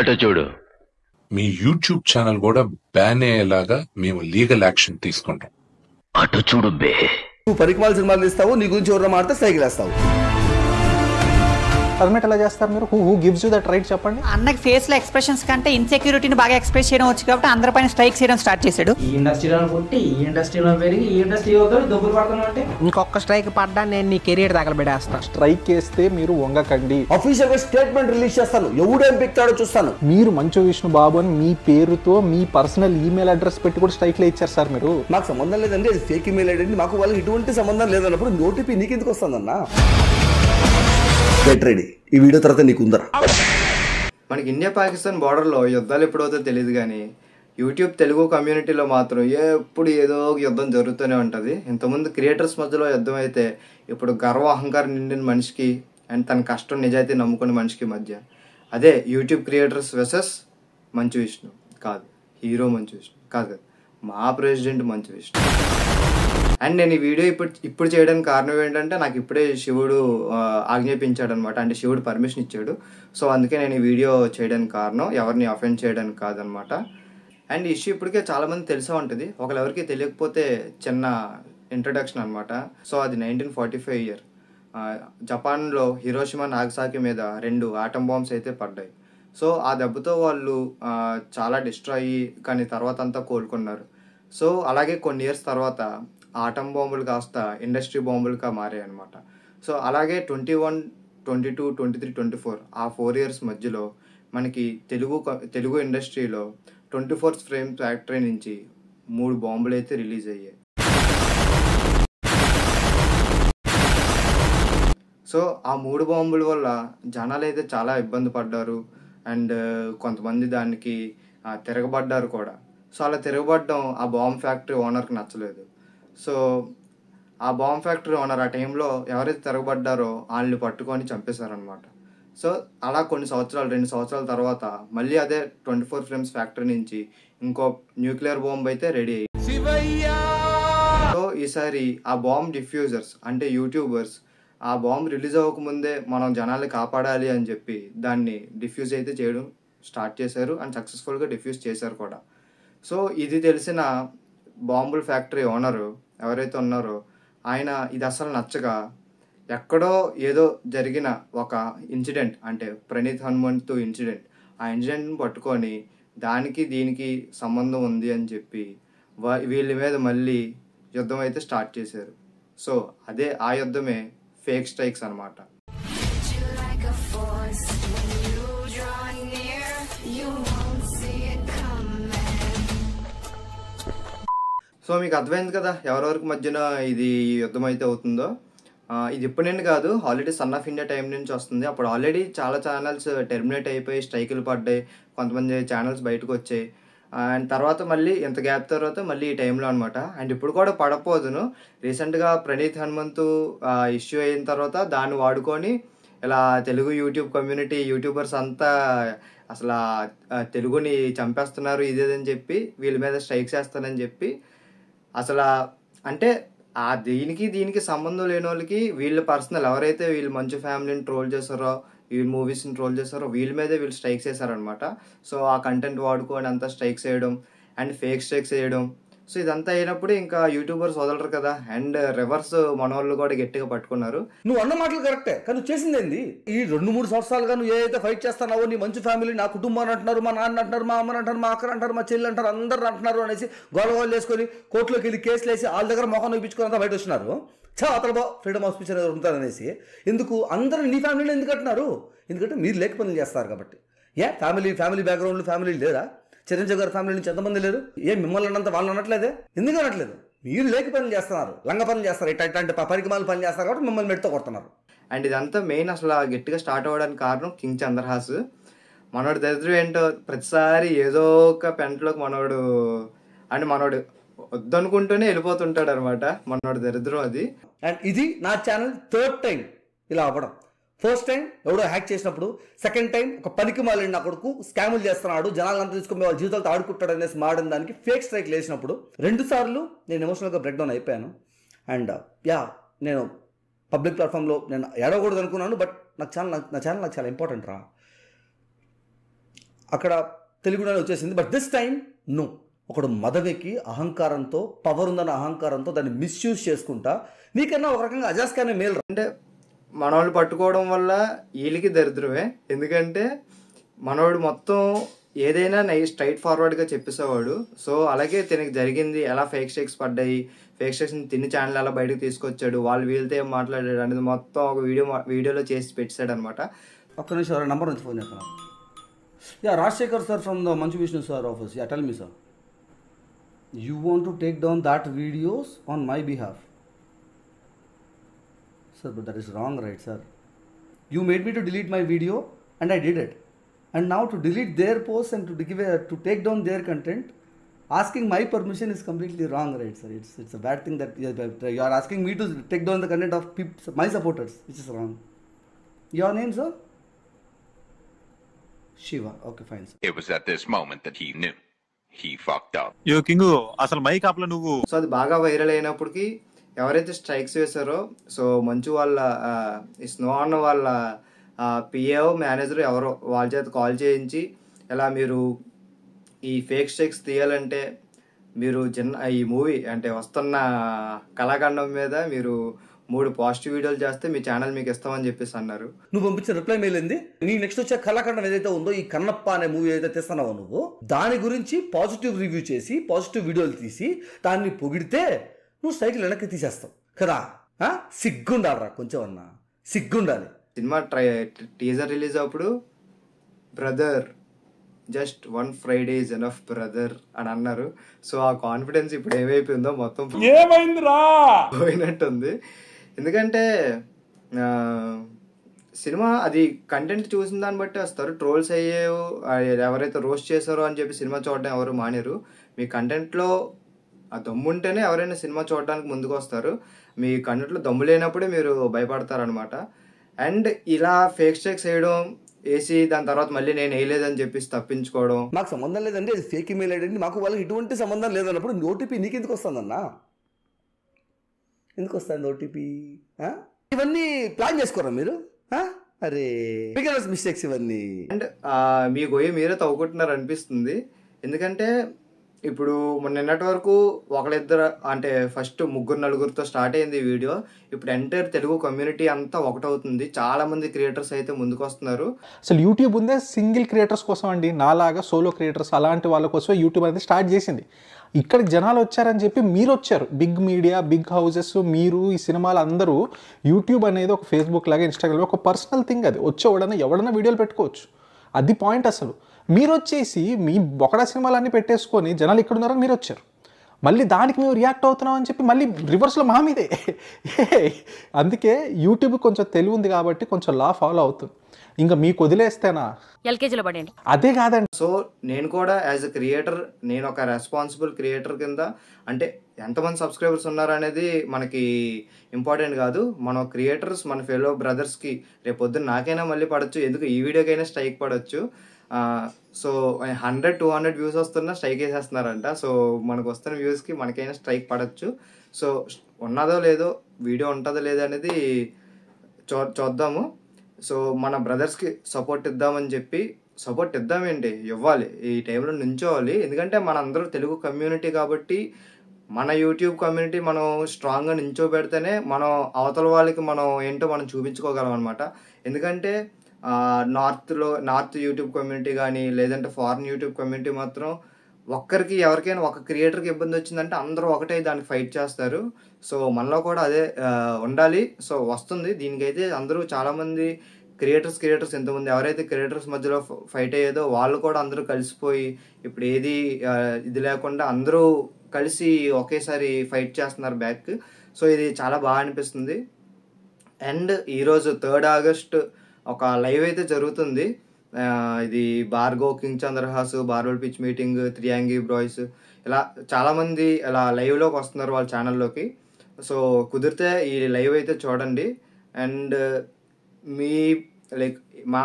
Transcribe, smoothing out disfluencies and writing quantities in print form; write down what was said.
అటు చూడు. మీ YouTube channel కూడా బ్యాన్ అయ్యేలాగా మేము లీగల్ యాక్షన్ తీసుకుంటాం. అటు చూడు బే. నువ్వు పరికమాల సినిమాలు తీస్తావు, నీ గురించి ఎవరైనా మాడితే సైకిల్ వేస్తావు. పర్మిట్ ఎలా చేస్తారు మీరు? Who gives you that right చెప్పండి. అన్నకి ఫేస్ లో ఎక్స్ప్రెషన్స్ కంటే ఇన్సెక్యూరిటీని బాగా ఎక్స్ప్రెస్ చేయడం వచ్చు కాబట్టి అందరిపైన స్ట్రైక్ చేయడం స్టార్ట్ చేశాడు. ఈ ఇండస్ట్రీలో పుట్టి ఈ ఇండస్ట్రీలో పెరిగి ఈ ఇండస్ట్రీలో డబ్బులు పడుతున్నావు అంటే ఇంకొక స్ట్రైక్ పడ్డా నేను నీ కెరీర్ తగలబెడేస్తాను. స్ట్రైక్ చేస్తే మీరు వంగకండి. అఫీషియల్ గా స్టేట్మెంట్ రిలీజ్ చేస్తాను, ఎవడేం పిక్తాడో చూస్తాను. మీరు మంచు విష్ణు బాబు అని మీ పేరుతో మీ పర్సనల్ ఈమెయిల్ అడ్రస్ పెట్టి కూడా స్ట్రైక్ లో ఇచ్చారు సార్ మీరు. నాకు సంబంధం లేదండి, అది ఫేక్ ఈమెయిల్ ఐడి, మాకు వాళ్ళకి ఎటువంటి సంబంధం లేదన్నప్పుడు ఓటీపీ నీకు ఎందుకు వస్తుందన్నా? గెట్ రెడీ, ఈ వీడియో తర్వాత నీకు ఉందరా. మనకి ఇండియా పాకిస్తాన్ బార్డర్లో యుద్ధాలు ఎప్పుడవుతో తెలియదు కానీ యూట్యూబ్ తెలుగు కమ్యూనిటీలో మాత్రం ఎప్పుడు ఏదో ఒక యుద్ధం జరుగుతూనే ఉంటుంది. ఇంతకుముందు క్రియేటర్స్ మధ్యలో యుద్ధం అయితే ఇప్పుడు గర్వ అహంకారం నిండిన మనిషికి అండ్ తన కష్టం నిజాయితీ నమ్ముకున్న మనిషికి మధ్య అదే యూట్యూబ్ క్రియేటర్స్ వెసెస్ మంచు విష్ణు. కాదు హీరో మంచు విష్ణు, కాదు మా ప్రెసిడెంట్ మంచు విష్ణు. అండ్ నేను ఈ వీడియో ఇప్పుడు చేయడానికి కారణం ఏంటంటే నాకు ఇప్పుడే శివుడు ఆజ్ఞాపించాడు అనమాట, అంటే శివుడు పర్మిషన్ ఇచ్చాడు. సో అందుకే నేను ఈ వీడియో చేయడానికి కారణం ఎవరిని అఫెండ్ చేయడానికి కాదనమాట. అండ్ ఈ ఇష్యూ ఇప్పటికే చాలామంది తెలిసే ఉంటుంది, ఒకరెవరికి తెలియకపోతే చిన్న ఇంట్రడక్షన్ అనమాట. సో అది 1945 ఇయర్ జపాన్లో హిరోషిమా నాగసాకి మీద 2 ఆటం బాంబ్స్ అయితే పడ్డాయి. సో ఆ దెబ్బతో వాళ్ళు చాలా డిస్ట్రాయ్ అయ్యి కానీ తర్వాత అంతా కోలుకున్నారు. సో అలాగే కొన్ని ఇయర్స్ తర్వాత ఆటం బాంబులు కాస్త ఇండస్ట్రీ బాంబులుగా మారాయి అనమాట. సో అలాగే 21, 22, 23, 24 ఆ 4 ఇయర్స్ మధ్యలో మనకి తెలుగు ఇండస్ట్రీలో 24 ఫ్రేమ్ ఫ్యాక్టరీ నుంచి 3 బాంబులు అయితే రిలీజ్ అయ్యాయి. సో ఆ 3 బాంబుల వల్ల జనాలు అయితే చాలా ఇబ్బంది పడ్డారు అండ్ కొంతమంది దానికి తిరగబడ్డారు కూడా. సో అలా తిరగబడ్డం ఆ బాంబ్ ఫ్యాక్టరీ ఓనర్కి నచ్చలేదు. సో ఆ బాంబ్ ఫ్యాక్టరీ ఓనర్ ఆ టైంలో ఎవరైతే తిరగబడ్డారో వాళ్ళని పట్టుకొని చంపేశారనమాట. సో అలా కొన్ని సంవత్సరాలు 2 సంవత్సరాల తర్వాత మళ్ళీ అదే 24 ఫ్రేమ్స్ ఫ్యాక్టరీ నుంచి ఇంకో న్యూక్లియర్ బాంబ్ అయితే రెడీ అయ్యింది. సో ఈసారి ఆ బాంబ్ డిఫ్యూజర్స్ అంటే యూట్యూబర్స్ ఆ బాంబ్ రిలీజ్ అవ్వకముందే మనం జనాల్ని కాపాడాలి అని చెప్పి దాన్ని డిఫ్యూజ్ అయితే చేయడం స్టార్ట్ చేశారు అండ్ సక్సెస్ఫుల్గా డిఫ్యూజ్ చేశారు కూడా. సో ఇది తెలిసిన బాంబుల ఫ్యాక్టరీ ఓనరు ఎవరైతే ఉన్నారో ఆయన ఇది అసలు నచ్చగా ఎక్కడో ఏదో జరిగిన ఒక ఇన్సిడెంట్ అంటే ప్రణీత్ హనుమంతు ఇన్సిడెంట్, ఆ ఇన్సిడెంట్ని పట్టుకొని దానికి దీనికి సంబంధం ఉంది అని చెప్పి వీళ్ళ మీద మళ్ళీ యుద్ధం అయితే స్టార్ట్ చేశారు. సో అదే ఆ యుద్ధమే ఫేక్ స్ట్రైక్స్ అనమాట. సో మీకు అర్థమైంది కదా ఎవరెవరికి మధ్యన ఇది యుద్ధం అయితే అవుతుందో. ఇది ఇప్పుడేంటి కాదు, already son of India time నుంచి వస్తుంది. అప్పుడు ఆల్రెడీ చాలా ఛానల్స్ టెర్మినేట్ అయిపోయి స్ట్రైకులు పడ్డాయి, కొంతమంది ఛానల్స్ బయటకు వచ్చాయి. అండ్ తర్వాత మళ్ళీ ఇంత గ్యాప్ తర్వాత మళ్ళీ ఈ టైంలో అనమాట. అండ్ ఇప్పుడు కూడా పడపోదును. రీసెంట్గా ప్రణీత్ హనుమంతు ఇష్యూ అయిన తర్వాత దాన్ని వాడుకొని ఇలా తెలుగు యూట్యూబ్ కమ్యూనిటీ యూట్యూబర్స్ అంతా అసలు తెలుగుని చంపేస్తున్నారు ఇదేదని చెప్పి వీళ్ళ మీద స్ట్రైక్స్ వేస్తానని చెప్పి అసలు అంటే దీనికి సంబంధం లేని వాళ్ళకి వీళ్ళ పర్సనల్ ఎవరైతే వీళ్ళు మంచి ఫ్యామిలీని ట్రోల్ చేస్తారో వీళ్ళ మూవీస్ని ట్రోల్ చేస్తారో వీళ్ళ మీదే వీళ్ళు స్ట్రైక్స్ వేసారనమాట. సో ఆ కంటెంట్ వాడుకొని అంతా స్ట్రైక్స్ వేయడం అండ్ ఫేక్ స్ట్రైక్స్ వేయడం. సో ఇదంతా అయినప్పుడు ఇంకా యూట్యూబర్స్ వదలరు కదా అండ్ రివర్స్ మన వాళ్ళు కూడా గట్టిగా పట్టుకున్నారు. నువ్వు అన్న మాటలు కరెక్టే, కానీ నువ్వు చేసింది ఏంది? ఈ 2-3 సంవత్సరాలుగా నువ్వు ఏదైతే ఫైట్ చేస్తున్నావో నీ మంచి ఫ్యామిలీ, నా కుటుంబాన్ని అంటున్నారు, మా నాన్న అంటున్నారు, మా అమ్మని అంటారు, మా అక్కని అంటారు, మా చెల్లి అంటారు, అందరు అంటున్నారు అనేసి గొడవలు వేసుకొని కోర్టులోకి వెళ్ళి కేసులు వేసి వాళ్ళ దగ్గర మొఖం నొప్పించుకొని అంతా బయట వస్తున్నారు. అతను ఫ్రీడమ్ ఆఫ్ స్పీచ్ అనేది ఉంటారనేసి. ఎందుకు అందరూ నీ ఫ్యామిలీలో ఎందుకు అంటున్నారు? ఎందుకంటే మీరు లేక పనులు చేస్తారు కాబట్టి. ఫ్యామిలీ బ్యాక్గ్రౌండ్లో ఫ్యామిలీ లేదా? చిరంజీవి గారి ఫ్యామిలీ నుంచి ఎంతమంది లేరు? మిమ్మల్ని అన్నంత వాళ్ళు అనట్లేదే? ఎందుకు అనట్లేదు? మీరు లేక పనులు చేస్తున్నారు, లంగ పనులు చేస్తారు, ఇట్లాంటి పరికమాలు పని చేస్తారు కాబట్టి మిమ్మల్ని మెట్టుతో కొడుతున్నారు. అండ్ ఇదంతా మెయిన్ అసలు గట్టిగా స్టార్ట్ అవ్వడానికి కారణం కింగ్ చంద్రహాస్. మనోడు దరిద్రం ఏంటో ప్రతిసారి ఏదో ఒక పెంటలోకి మనోడు వద్దనుకుంటూనే వెళ్ళిపోతుంటాడు అనమాట. మనోడు దరిద్రం అది. అండ్ ఇది నా ఛానల్ 3rd టైం ఇలా అవ్వడం. ఫస్ట్ టైం ఎవడో హ్యాక్ చేసినప్పుడు, సెకండ్ టైం ఒక పనికి మాలిన నా కొడుకు స్కాములు చేస్తున్నాడు, జనాలంతా తీసుకుని వాళ్ళ జీవితాలతో ఆడుకుంటాడు అనేసి మాడిన దానికి ఫేక్ స్ట్రైక్ లేచినప్పుడు 2 సార్లు నేను ఎమోషనల్గా బ్రేక్ డౌన్ అయిపోయాను. అండ్ నేను పబ్లిక్ ప్లాట్ఫామ్లో నేను ఏడవకూడదు అనుకున్నాను, బట్ నా ఛానల్ నాకు చాలా ఇంపార్టెంట్ రా. అక్కడ తెలుగులోనే వచ్చేసింది. బట్ దిస్ టైం నో, ఒకడు మదవెక్కి అహంకారంతో, పవర్ ఉందన్న అహంకారంతో దాన్ని మిస్యూజ్ చేసుకుంటా నీకన్నా ఒక రకంగా అజాజ్ ఖానే మేలు. అంటే మనోళ్ళు పట్టుకోవడం వల్ల వీళ్ళకి దరిద్రమే. ఎందుకంటే మనోడు మొత్తం ఏదైనా స్ట్రైట్ ఫార్వర్డ్గా చెప్పేసేవాడు. సో అలాగే తినకి జరిగింది, ఎలా ఫేక్ స్టేక్స్ పడ్డాయి, ఫేక్ స్టేక్స్ తిని ఛానల్ ఎలా బయటకు తీసుకొచ్చాడు, వాళ్ళు వీళ్ళతో ఏం మాట్లాడాడు అనేది మొత్తం ఒక వీడియోలో చేసి పెట్టాడు అనమాట. ఒక్క నిమిషం నంబర్ నుంచి ఫోన్ చేస్తాను. Yeah, Rajasekhar sir from the Manchu Vishnu sir office. Yeah, tell me sir, you want to take down that videos on my behalf. Sir, but that is wrong, right, sir? You made me to delete my video and I did it. And now to delete their posts and to take down their content, asking my permission is completely wrong, right, sir? It's a bad thing that you are asking me to take down the content of my supporters, which is wrong. Your name, sir? Shiva. Okay, fine, sir. It was at this moment that he knew he fucked up. యో king అసలు mic ఆపల నువ్వు. So అది బాగా viral అయినప్పటికీ ఎవరైతే strikes వేశారో, so మంచు వాళ్ళ ఈ స్నో అన్న వాళ్ళ పిఏఓ మేనేజర్ ఎవరో వాళ్ళ చేత కాల్ చేయించి, ఇలా మీరు ఈ ఫేక్ స్ట్రైక్స్ తీయాలంటే మీరు ఈ మూవీ అంటే వస్తున్న కళాఖండం మీద మీరు 3 పాజిటివ్ వీడియోలు చేస్తే మీ ఛానల్ మీకు ఇస్తామని చెప్పేసి అన్నారు. నువ్వు పంపించిన రిప్లై మెయిల్ ఏంది? నీ నెక్స్ట్ వచ్చే కళాఖండం ఏదైతే ఉందో, ఈ కన్నప్ప అనే మూవీ ఏదైతే తీస్తున్నావో నువ్వు, దాని గురించి పాజిటివ్ రివ్యూ చేసి పాజిటివ్ వీడియోలు తీసి దాన్ని పొగిడితే నువ్వు సైకిల్ వెనక్కి తీసేస్తావు కదా. సిగ్గుండాలరా, కొంచెం అన్నా సిగ్గుండాలి. సినిమా టీజర్ రిలీజ్ అప్పుడు brother just 1 Friday is enough brother అని అన్నారు. సో ఆ కాన్ఫిడెన్స్ ఇప్పుడు ఏమైపోయిందో మొత్తం పోయినట్టుంది. ఎందుకంటే సినిమా అది కంటెంట్ చూసిన దాన్ని బట్టి వస్తారు. ట్రోల్స్ అయ్యేవు, ఎవరైతే రోస్ట్ చేశారో అని చెప్పి సినిమా చూడడం ఎవరు మానేరు. మీ కంటెంట్లో ఆ దమ్ము ఉంటేనే ఎవరైనా సినిమా చూడడానికి ముందుకు వస్తారు. మీ కంటెంట్లో దమ్ము లేనప్పుడే మీరు భయపడతారనమాట. అండ్ ఇలా ఫేక్ స్ట్రైక్స్ వేయడం, వేసి దాని తర్వాత మళ్ళీ నేను వేయలేదని చెప్పేసి తప్పించుకోవడం, మాకు సంబంధం లేదండి, అది ఫేక్ ఇమెయిల్ ఐడి, మాకు వాళ్ళకి ఎటువంటి సంబంధం లేదన్నప్పుడు ఓటీపీ నీకు ఎందుకు వస్తుందన్నా? ఎందుకు వస్తుంది ఓటీపీ? ఇవన్నీ ప్లాన్ చేసుకోరా మీరు? అరే, బిగినర్స్ మిస్టేక్స్ ఇవన్నీ. అండ్ మీ గొయ్యి మీరే తవ్వుకుంటున్నారు అనిపిస్తుంది. ఎందుకంటే ఇప్పుడు నిన్నటి వరకు ఒకళ్ళిద్దరు అంటే ఫస్ట్ 3-4 స్టార్ట్ అయింది ఈ వీడియో. ఇప్పుడు ఎంటైర్ తెలుగు కమ్యూనిటీ అంతా ఒకటవుతుంది. చాలా మంది క్రియేటర్స్ అయితే ముందుకు వస్తున్నారు. అసలు యూట్యూబ్ ఉందే సింగిల్ క్రియేటర్స్ కోసం అండి, నాలాగా సోలో క్రియేటర్స్ అలాంటి వాళ్ళ కోసమే యూట్యూబ్ అనేది స్టార్ట్ చేసింది. ఇక్కడికి జనాలు వచ్చారని చెప్పి మీరు వచ్చారు, బిగ్ మీడియా, బిగ్ హౌజెస్, మీరు ఈ సినిమాలు అందరూ. యూట్యూబ్ అనేది ఒక ఫేస్బుక్ లాగా, ఇన్స్టాగ్రామ్ ఒక పర్సనల్ థింగ్. అది వచ్చేవాడన్నా ఎవడన్నా వీడియోలు పెట్టుకోవచ్చు, అది పాయింట్. అసలు మీరు వచ్చేసి మీ బొకడా సినిమాలన్నీ పెట్టేసుకొని జనాలు ఇక్కడ ఉన్నారని మీరు వచ్చారు, మళ్ళీ దానికి మేము రియాక్ట్ అవుతున్నాం అని చెప్పి మళ్ళీ రివర్స్లో మా మీదే. అందుకే యూట్యూబ్ కొంచెం తెలివి ఉంది కాబట్టి కొంచెం లా ఫాలో అవుతుంది. ఇంకా మీకు వదిలేస్తేనా ఎల్కేజీలో పడండి, అదే కాదండి. సో నేను కూడా యాజ్ ఎ క్రియేటర్, నేను ఒక రెస్పాన్సిబుల్ క్రియేటర్ కింద, అంటే ఎంతమంది సబ్స్క్రైబర్స్ ఉన్నారు అనేది మనకి ఇంపార్టెంట్ కాదు. మన క్రియేటర్స్, మన ఫెలో బ్రదర్స్కి రేపొద్దున నాకైనా మళ్ళీ పడవచ్చు, ఎందుకు ఈ వీడియోకైనా స్ట్రైక్ పడవచ్చు. సో 100-200 వ్యూస్ వస్తున్నా స్ట్రైక్ వేసేస్తున్నారంట. సో మనకు వస్తున్న వ్యూస్కి మనకైనా స్ట్రైక్ పడవచ్చు. సో ఉన్నదో లేదో, వీడియో ఉంటుందో లేదో అనేది చూద్దాము. సో మన బ్రదర్స్కి సపోర్ట్ ఇద్దామని చెప్పి, సపోర్ట్ ఇద్దామేంటి, ఇవ్వాలి, ఈ టైంలో నుంచోవాలి. ఎందుకంటే మన అందరూ తెలుగు కమ్యూనిటీ కాబట్టి మన యూట్యూబ్ కమ్యూనిటీ మనం స్ట్రాంగ్గా నించోబెడితేనే మనం అవతల వాళ్ళకి మనం ఏంటో మనం చూపించుకోగలం అనమాట. ఎందుకంటే నార్త్ యూట్యూబ్ కమ్యూనిటీ కానీ లేదంటే ఫారిన్ యూట్యూబ్ కమ్యూనిటీ మాత్రం ఎవరికైనా ఒక క్రియేటర్కి ఇబ్బంది వచ్చిందంటే అందరూ ఒకటే దానికి ఫైట్ చేస్తారు. సో మనలో కూడా అదే ఉండాలి. సో వస్తుంది దీనికైతే. అందరూ చాలామంది క్రియేటర్స్ ఎంతమంది ఎవరైతే క్రియేటర్స్ మధ్యలో ఫైట్ అయ్యేదో వాళ్ళు కూడా అందరూ కలిసిపోయి ఇప్పుడు ఏది ఇది లేకుండా అందరూ కలిసి ఒకేసారి ఫైట్ చేస్తున్నారు బ్యాక్. సో ఇది చాలా బాగా అనిపిస్తుంది. అండ్ ఈరోజు 3rd August ఒక లైవ్ అయితే జరుగుతుంది. ఇది భార్గవ్, కింగ్ చంద్రహాస్, బార్బల్ పిచ్ మీటింగ్, 3 Angry Boys, ఇలా చాలామంది ఇలా లైవ్లోకి వస్తున్నారు వాళ్ళ ఛానల్లోకి. సో కుదిరితే ఈ లైవ్ అయితే చూడండి. అండ్ మీ మా